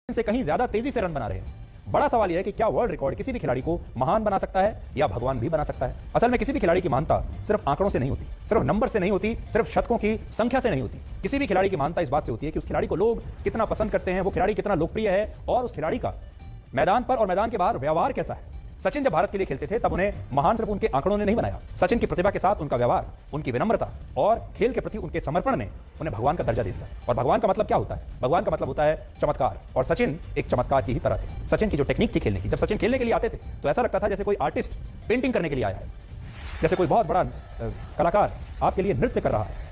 से कहीं ज्यादा तेजी से रन बना रहे हैं। बड़ा सवाल यह है कि क्या वर्ल्ड रिकॉर्ड किसी भी खिलाड़ी को महान बना सकता है या भगवान भी बना सकता है। असल में किसी भी खिलाड़ी की महानता सिर्फ आंकड़ों से नहीं होती, सिर्फ नंबर से नहीं होती, सिर्फ शतकों की संख्या से नहीं होती। किसी भी खिलाड़ी की महानता इस बात से होती है कि उस खिलाड़ी को लोग कितना पसंद करते हैं, वो खिलाड़ी कितना लोकप्रिय है और उस खिलाड़ी का मैदान पर और मैदान के बाहर व्यवहार कैसा है। सचिन जब भारत के लिए खेलते थे तब उन्हें महान सिर्फ उनके आंकड़ों ने नहीं बनाया। सचिन की प्रतिभा के साथ उनका व्यवहार, उनकी विनम्रता और खेल के प्रति उनके समर्पण ने उन्हें भगवान का दर्जा दे दिया। और भगवान का मतलब क्या होता है? भगवान का मतलब होता है चमत्कार, और सचिन एक चमत्कार की ही तरह थे। सचिन की जो टेक्निक थी खेलने की, जब सचिन खेलने के लिए आते थे तो ऐसा लगता था जैसे कोई आर्टिस्ट पेंटिंग करने के लिए आया है, जैसे कोई बहुत बड़ा कलाकार आपके लिए नृत्य कर रहा है।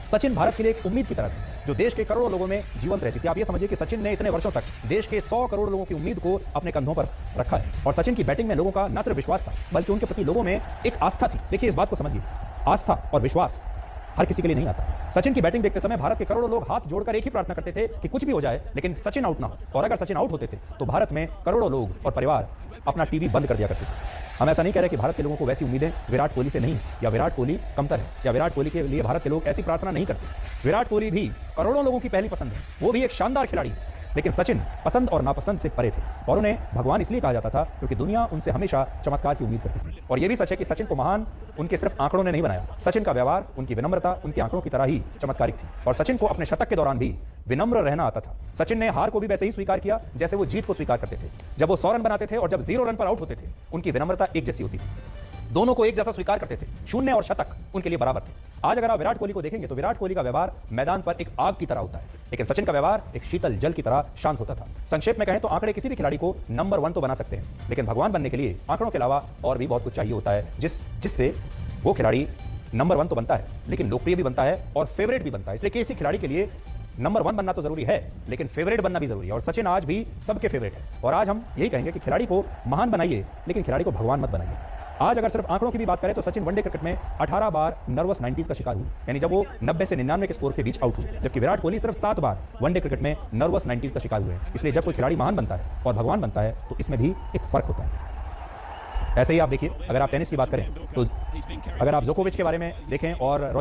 सचिन भारत के लिए एक उम्मीद की तरह थे जो देश के करोड़ों लोगों में जीवंत रहती थी। आप ये समझिए कि सचिन ने इतने वर्षों तक देश के 100 करोड़ लोगों की उम्मीद को अपने कंधों पर रखा है। और सचिन की बैटिंग में लोगों का न सिर्फ विश्वास था बल्कि उनके प्रति लोगों में एक आस्था थी। देखिए, इस बात को समझिए, आस्था और विश्वास हर किसी के लिए नहीं आता। सचिन की बैटिंग देखते समय भारत के करोड़ों लोग हाथ जोड़कर एक ही प्रार्थना करते थे कि कुछ भी हो जाए लेकिन सचिन आउट ना हो। और अगर सचिन आउट होते थे तो भारत में करोड़ों लोग और परिवार अपना टीवी बंद कर दिया करते थे। हम ऐसा नहीं कह रहे कि भारत के लोगों को वैसी उम्मीदें विराट कोहली से नहीं है, या विराट कोहली कमतर है, या विराट कोहली के लिए भारत के लोग ऐसी प्रार्थना नहीं करते। विराट कोहली भी करोड़ों लोगों की पहली पसंद है, वो भी एक शानदार खिलाड़ी है। लेकिन सचिन पसंद और नापसंद से परे थे और उन्हें भगवान इसलिए कहा जाता था क्योंकि दुनिया उनसे हमेशा चमत्कार की उम्मीद करती थी। और यह भी सच है कि सचिन को महान उनके सिर्फ आंकड़ों ने नहीं बनाया। सचिन का व्यवहार, उनकी विनम्रता उनके आंकड़ों की तरह ही चमत्कारिक थी। और सचिन को अपने शतक के दौरान भी विनम्र रहना आता था। सचिन ने हार को भी वैसे ही स्वीकार किया जैसे वो जीत को स्वीकार करते थे। जब वो 100 रन बनाते थे और जब 0 रन पर आउट होते थे, उनकी विनम्रता एक जैसी होती थी। दोनों को एक जैसा स्वीकार करते थे। शून्य और शतक उनके लिए बराबर थे। आज अगर आप विराट कोहली को देखेंगे तो विराट कोहली का व्यवहार मैदान पर एक आग की तरह होता है, लेकिन सचिन का व्यवहार एक शीतल जल की तरह शांत होता था। संक्षेप में कहें तो आंकड़े किसी भी खिलाड़ी को नंबर 1 तो बना सकते हैं, लेकिन भगवान बनने के लिए आंकड़ों के अलावा और भी बहुत कुछ चाहिए होता है, जिससे वो खिलाड़ी नंबर 1 तो बनता है लेकिन लोकप्रिय भी बनता है और फेवरेट भी बनता है। इसलिए किसी खिलाड़ी के लिए नंबर 1 बनना तो जरूरी है, लेकिन फेवरेट बनना भी जरूरी है। और सचिन आज भी सबके फेवरेट है। और आज हम यही कहेंगे कि खिलाड़ी को महान बनाइए लेकिन खिलाड़ी को भगवान मत बनाइए। आज अगर सिर्फ आंकड़ों की भी बात करें तो सचिन वनडे क्रिकेट में 18 बार नर्वस 90s का शिकार हुए, यानी जब वो 90 से 99 के स्कोर के बीच आउट हुए, जबकि विराट कोहली सिर्फ 7 बार वनडे क्रिकेट में नर्वस 90s का शिकार हुए। इसलिए जब कोई खिलाड़ी महान बनता है और भगवान बनता है तो इसमें भी एक फर्क होता है। ऐसे ही आप देखिए, अगर आप टेनिस की बात करें तो अगर आप जोकोविच के बारे में देखें और